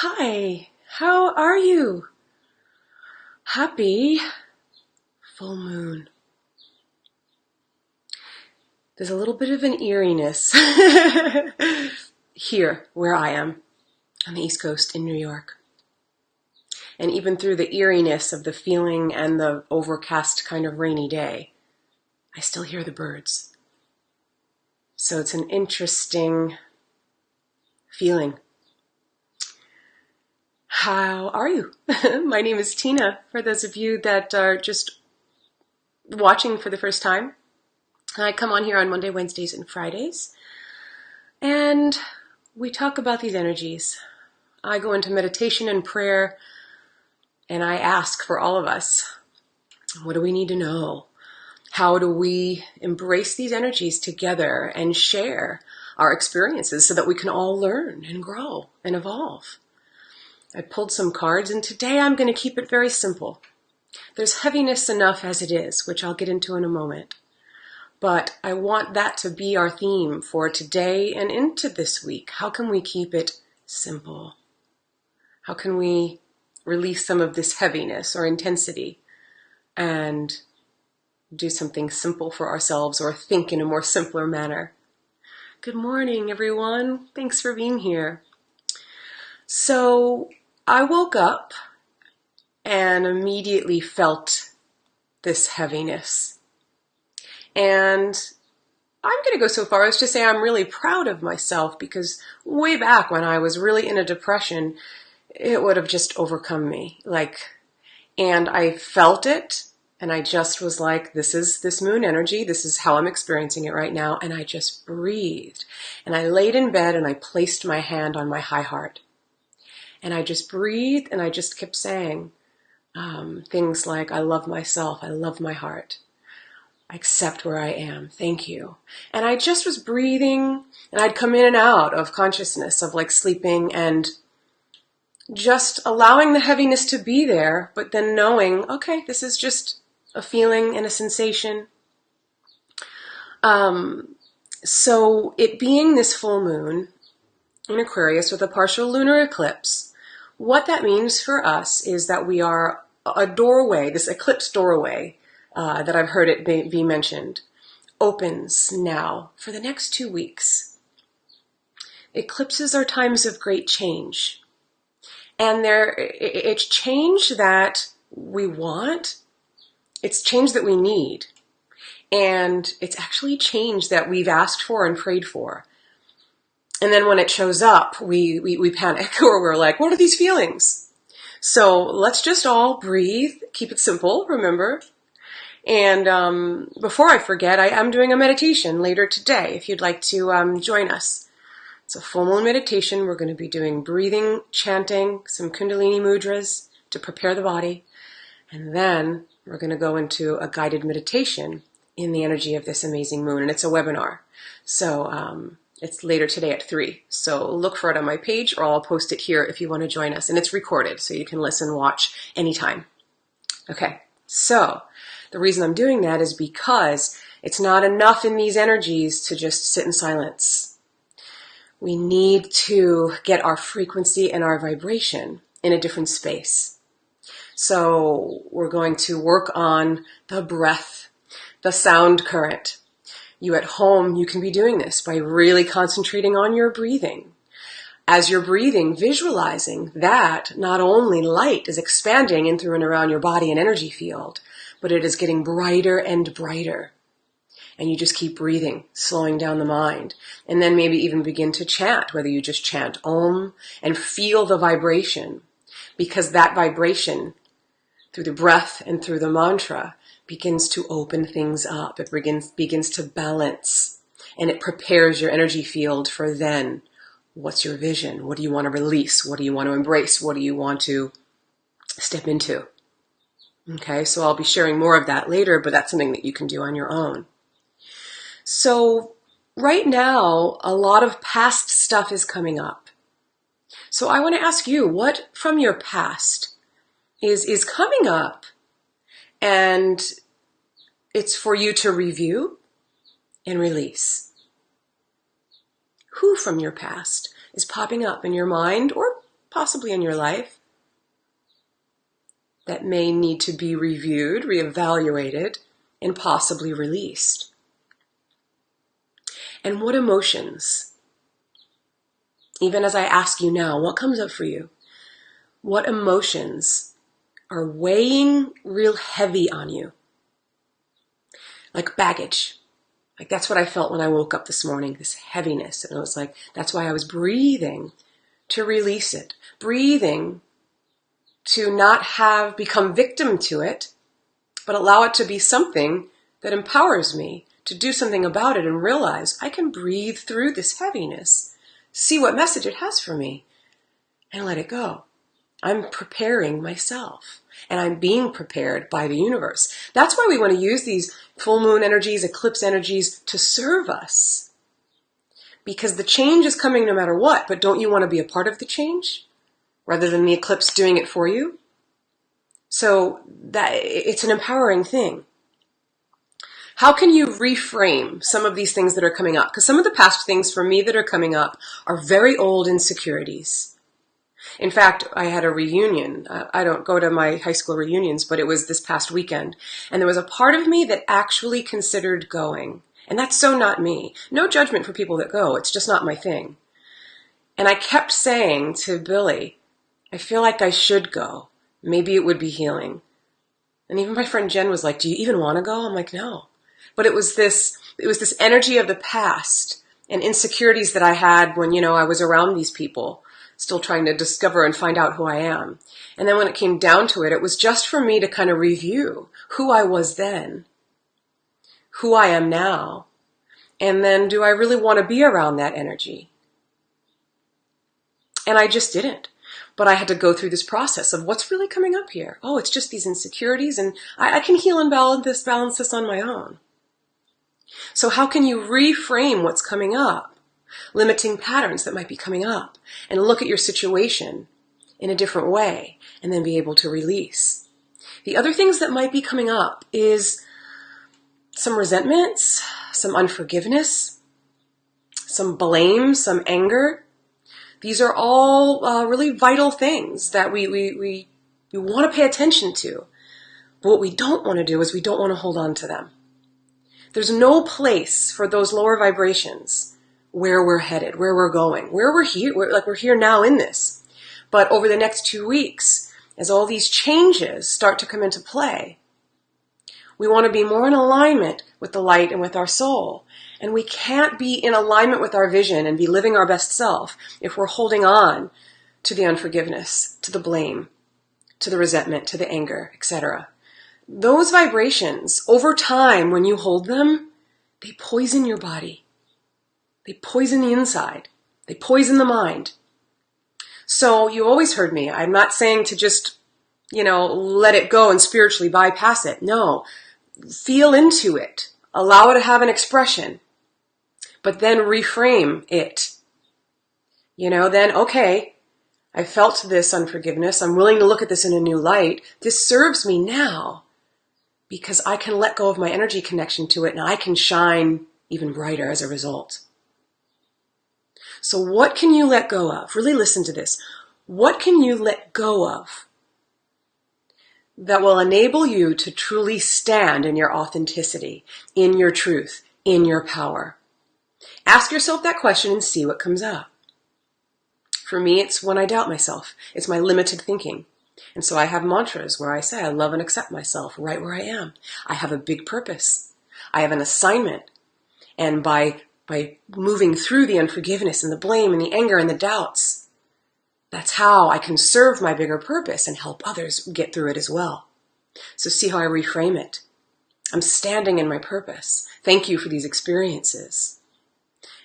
Hi, how are you? Happy full moon. There's a little bit of an eeriness here where I am on the East Coast in New York. And even through the eeriness of the feeling and the overcast kind of rainy day, I still hear the birds. So it's an interesting feeling. How are you? My name is Tina, for those of you that are just watching for the first time. I come on here on Monday, Wednesdays, and Fridays, and we talk about these energies. I go into meditation and prayer, and I ask for all of us, what do we need to know? How do we embrace these energies together and share our experiences so that we can all learn and grow and evolve? I pulled some cards, and today I'm going to keep it very simple. There's heaviness enough as it is, which I'll get into in a moment. But I want that to be our theme for today and into this week. How can we keep it simple? How can we release some of this heaviness or intensity and do something simple for ourselves or think in a more simpler manner? Good morning, everyone. Thanks for being here. So I woke up and immediately felt this heaviness. And I'm going to go so far as to say I'm really proud of myself, because way back when I was really in a depression, it would have just overcome me. And I felt it, and I just was like, this is this moon energy. This is how I'm experiencing it right now. And I just breathed. And I laid in bed and I placed my hand on my high heart. And I just breathed, and I just kept saying things like, I love myself. I love my heart. I accept where I am. Thank you. And I just was breathing, and I'd come in and out of consciousness of sleeping and just allowing the heaviness to be there, but then knowing, okay, this is just a feeling and a sensation. So it being this full moon in Aquarius with a partial lunar eclipse, what that means for us is that we are a doorway, this eclipse doorway, that I've heard it be mentioned, opens now for the next 2 weeks. Eclipses are times of great change. And it's change that we want. It's change that we need. And it's actually change that we've asked for and prayed for. And then when it shows up, we panic, or we're like, what are these feelings? So let's just all breathe, keep it simple, remember. And before I forget, I am doing a meditation later today, if you'd like to join us. It's a full moon meditation. We're going to be doing breathing, chanting, some Kundalini mudras to prepare the body. And then we're going to go into a guided meditation in the energy of this amazing moon. And it's a webinar. So it's later today at 3. So look for it on my page, or I'll post it here if you want to join us. And it's recorded, so you can listen, watch anytime. Okay, so the reason I'm doing that is because it's not enough in these energies to just sit in silence. We need to get our frequency and our vibration in a different space. So we're going to work on the breath, the sound current. You at home, you can be doing this by really concentrating on your breathing. As you're breathing, visualizing that not only light is expanding in through and around your body and energy field, but it is getting brighter and brighter. And you just keep breathing, slowing down the mind. And then maybe even begin to chant, whether you just chant Om and feel the vibration. Because that vibration, through the breath and through the mantra, begins to open things up. It begins to balance. And it prepares your energy field for then. What's your vision? What do you want to release? What do you want to embrace? What do you want to step into? Okay, so I'll be sharing more of that later, but that's something that you can do on your own. So right now, a lot of past stuff is coming up. So I want to ask you, what from your past is coming up, and it's for you to review and release? Who from your past is popping up in your mind or possibly in your life, that may need to be reviewed, reevaluated, and possibly released. And what emotions, even as I ask you now, what comes up for you? What emotions are weighing real heavy on you? Like baggage. Like that's what I felt when I woke up this morning, this heaviness. And it was like, that's why I was breathing to release it. Breathing to not have become victim to it, but allow it to be something that empowers me to do something about it and realize I can breathe through this heaviness, see what message it has for me, and let it go. I'm preparing myself, and I'm being prepared by the universe. That's why we want to use these full moon energies, eclipse energies to serve us. Because the change is coming no matter what, but don't you want to be a part of the change rather than the eclipse doing it for you? So that it's an empowering thing. How can you reframe some of these things that are coming up? Because some of the past things for me that are coming up are very old insecurities. In fact, I had a reunion. I don't go to my high school reunions, but it was this past weekend. And there was a part of me that actually considered going. And that's so not me. No judgment for people that go. It's just not my thing. And I kept saying to Billy, I feel like I should go. Maybe it would be healing. And even my friend Jen was like, do you even want to go? I'm like, no. But it was this energy of the past and insecurities that I had when, I was around these people, still trying to discover and find out who I am. And then when it came down to it, it was just for me to kind of review who I was then, who I am now, and then do I really want to be around that energy? And I just didn't. But I had to go through this process of what's really coming up here. Oh, it's just these insecurities, and I can heal and balance this on my own. So how can you reframe what's coming up? Limiting patterns that might be coming up, and look at your situation in a different way, and then be able to release. The other things that might be coming up is some resentments, some unforgiveness, some blame, some anger. These are all really vital things that we want to pay attention to. But what we don't want to do is we don't want to hold on to them. There's no place for those lower vibrations where we're headed, where we're going, where we're here. We're here now in this. But over the next 2 weeks, as all these changes start to come into play, we want to be more in alignment with the light and with our soul. And we can't be in alignment with our vision and be living our best self if we're holding on to the unforgiveness, to the blame, to the resentment, to the anger, etc. Those vibrations, over time, when you hold them, they poison your body. They poison the inside. They poison the mind. So you always heard me. I'm not saying to just, let it go and spiritually bypass it. No. Feel into it. Allow it to have an expression. But then reframe it. Then, okay, I felt this unforgiveness. I'm willing to look at this in a new light. This serves me now because I can let go of my energy connection to it and I can shine even brighter as a result. So what can you let go of? Really listen to this. What can you let go of that will enable you to truly stand in your authenticity, in your truth, in your power? Ask yourself that question and see what comes up. For me, it's when I doubt myself. It's my limited thinking. And so I have mantras where I say, I love and accept myself right where I am. I have a big purpose. I have an assignment. And by moving through the unforgiveness and the blame and the anger and the doubts, that's how I can serve my bigger purpose and help others get through it as well. So see how I reframe it. I'm standing in my purpose. Thank you for these experiences.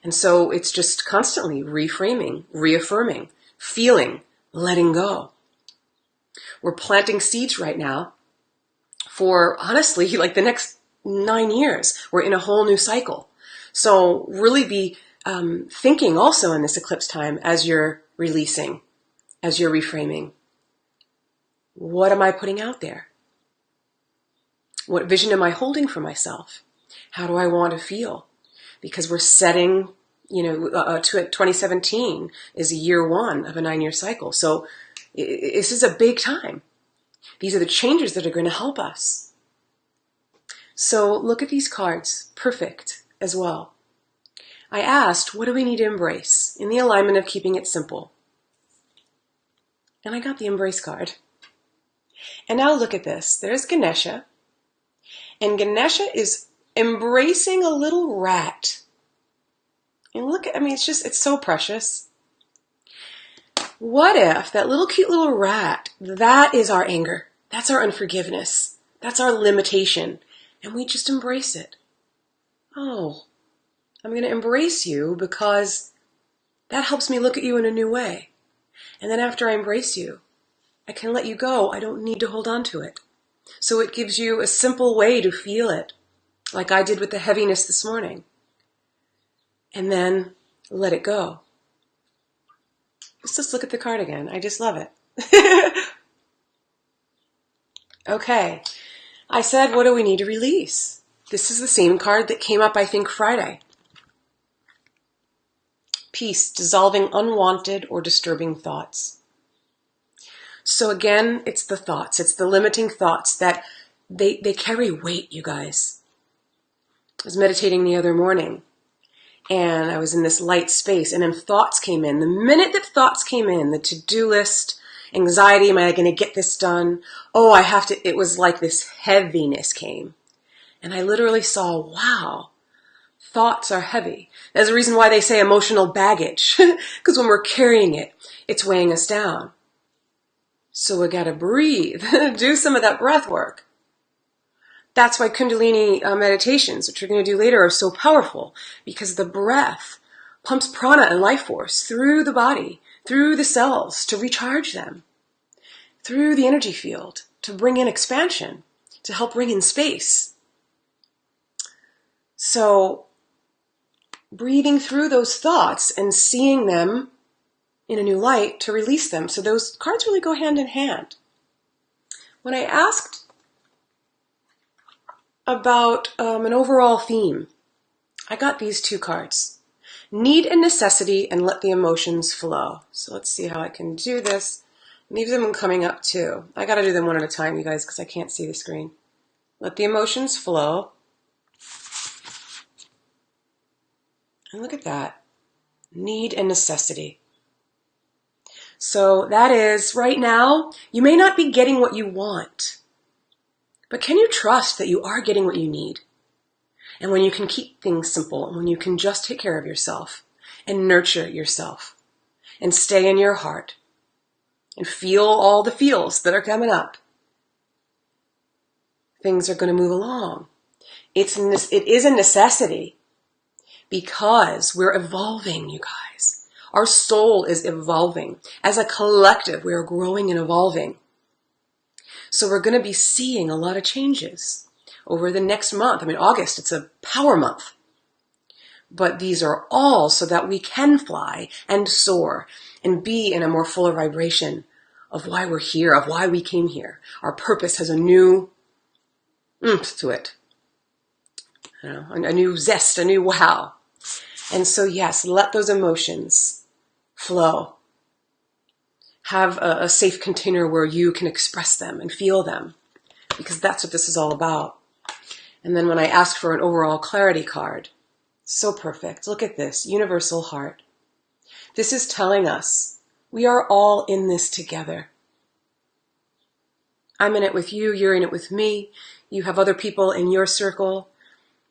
And so it's just constantly reframing, reaffirming, feeling, letting go. We're planting seeds right now for, honestly, like the next 9 years. We're in a whole new cycle. So really be thinking also in this eclipse time as you're releasing, as you're reframing. What am I putting out there? What vision am I holding for myself? How do I want to feel? Because we're setting 2017 is year 1 of a 9-year cycle. So this is a big time. These are the changes that are going to help us. So look at these cards. Perfect as well. I asked, what do we need to embrace in the alignment of keeping it simple? And I got the embrace card. And now look at this. There's Ganesha. And Ganesha is embracing a little rat. And look at, it's so precious. What if that little cute little rat, that is our anger. That's our unforgiveness. That's our limitation. And we just embrace it. Oh, I'm going to embrace you because that helps me look at you in a new way. And then after I embrace you, I can let you go. I don't need to hold on to it. So it gives you a simple way to feel it, like I did with the heaviness this morning. And then let it go. Let's just look at the card again. I just love it. Okay. I said, what do we need to release? This is the same card that came up, I think, Friday. Peace, dissolving unwanted or disturbing thoughts. So again, it's the thoughts. It's the limiting thoughts that they carry weight, you guys. I was meditating the other morning, and I was in this light space, and then thoughts came in. The minute that thoughts came in, the to-do list, anxiety, am I going to get this done? Oh, I have to, it was like this heaviness came. And I literally saw, wow, thoughts are heavy. There's a reason why they say emotional baggage, because when we're carrying it, it's weighing us down. So we got to breathe, do some of that breath work. That's why Kundalini meditations, which we're going to do later, are so powerful, because the breath pumps prana and life force through the body, through the cells to recharge them, through the energy field to bring in expansion, to help bring in space. So breathing through those thoughts and seeing them in a new light to release them. So those cards really go hand in hand. When I asked about an overall theme, I got these two cards. Need and necessity, and let the emotions flow. So let's see how I can do this. Leave them coming up too. I got to do them one at a time, you guys, because I can't see the screen. Let the emotions flow. And look at that. Need and necessity. So that is, right now, you may not be getting what you want, but can you trust that you are getting what you need? And when you can keep things simple, and when you can just take care of yourself and nurture yourself and stay in your heart and feel all the feels that are coming up, things are going to move along. It is a necessity because we're evolving, you guys. Our soul is evolving. As a collective, we are growing and evolving. So we're going to be seeing a lot of changes over the next month. August, it's a power month. But these are all so that we can fly and soar and be in a more fuller vibration of why we're here, of why we came here. Our purpose has a new oomph to it. A new zest, a new wow. And so yes, let those emotions flow. Have a safe container where you can express them and feel them, because that's what this is all about. And then when I asked for an overall clarity card, so perfect. Look at this, universal heart. This is telling us we are all in this together. I'm in it with you, you're in it with me, you have other people in your circle.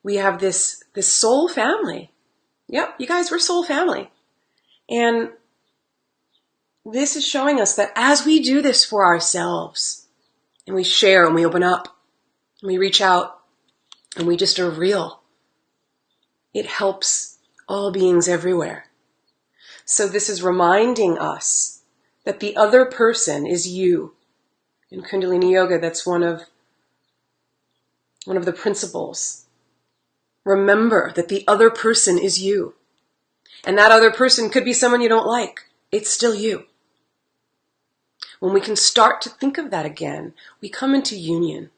We have this soul family. Yep, you guys, we're soul family. And this is showing us that as we do this for ourselves, and we share and we open up, and we reach out, and we just are real, it helps all beings everywhere. So this is reminding us that the other person is you. In Kundalini Yoga, that's one of the principles. Remember that the other person is you. And that other person could be someone you don't like. It's still you. When we can start to think of that again, we come into union.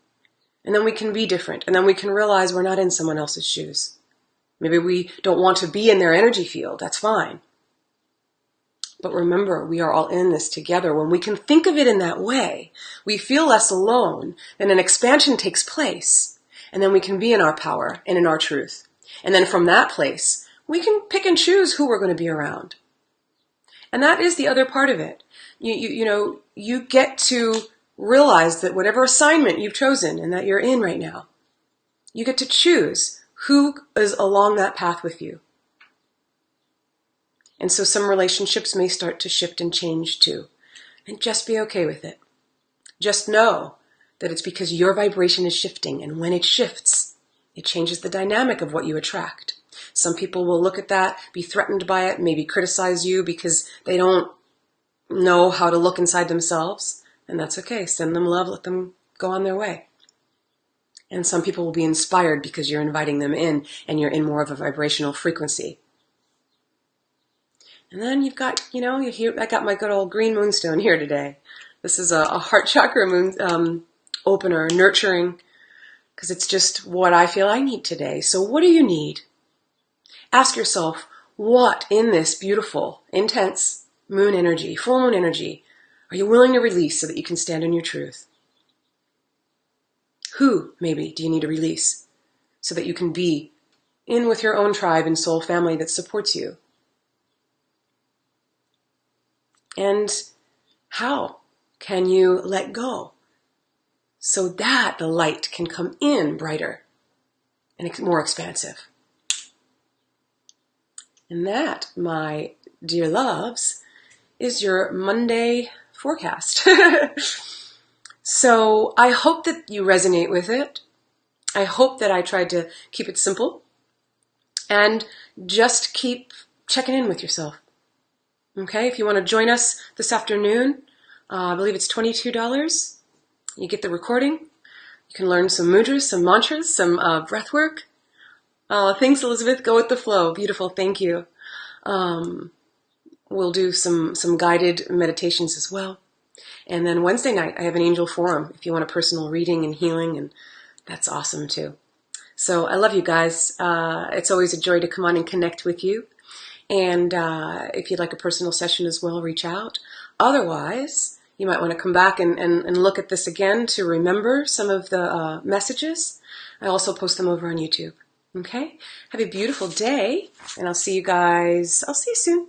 And then we can be different. And then we can realize we're not in someone else's shoes. Maybe we don't want to be in their energy field. That's fine. But remember, we are all in this together. When we can think of it in that way, we feel less alone, then an expansion takes place. And then we can be in our power and in our truth. And then from that place, we can pick and choose who we're going to be around. And that is the other part of it. You get to realize that whatever assignment you've chosen and that you're in right now, you get to choose who is along that path with you. And so some relationships may start to shift and change too. And just be okay with it. Just know that it's because your vibration is shifting. And when it shifts, it changes the dynamic of what you attract. Some people will look at that, be threatened by it, maybe criticize you because they don't know how to look inside themselves. And that's okay. Send them love. Let them go on their way. And some people will be inspired because you're inviting them in and you're in more of a vibrational frequency. And then you've got, I got my good old green moonstone here today. This is a heart chakra moon opener, nurturing, because it's just what I feel I need today. So what do you need? Ask yourself, what in this beautiful, intense moon energy, full moon energy, are you willing to release so that you can stand in your truth? Who, maybe, do you need to release so that you can be in with your own tribe and soul family that supports you? And how can you let go so that the light can come in brighter and more expansive? And that, my dear loves, is your Monday forecast. So I hope that you resonate with it. I hope that I tried to keep it simple and just keep checking in with yourself. Okay, if you want to join us this afternoon, I believe it's $22. You get the recording. You can learn some mudras, some mantras, some breath work. Thanks, Elizabeth. Go with the flow. Beautiful. Thank you. We'll do some guided meditations as well. And then Wednesday night, I have an angel forum if you want a personal reading and healing, and that's awesome too. So I love you guys. It's always a joy to come on and connect with you. And if you'd like a personal session as well, reach out. Otherwise, you might want to come back and look at this again to remember some of the messages. I also post them over on YouTube. Okay? Have a beautiful day, and I'll see you soon.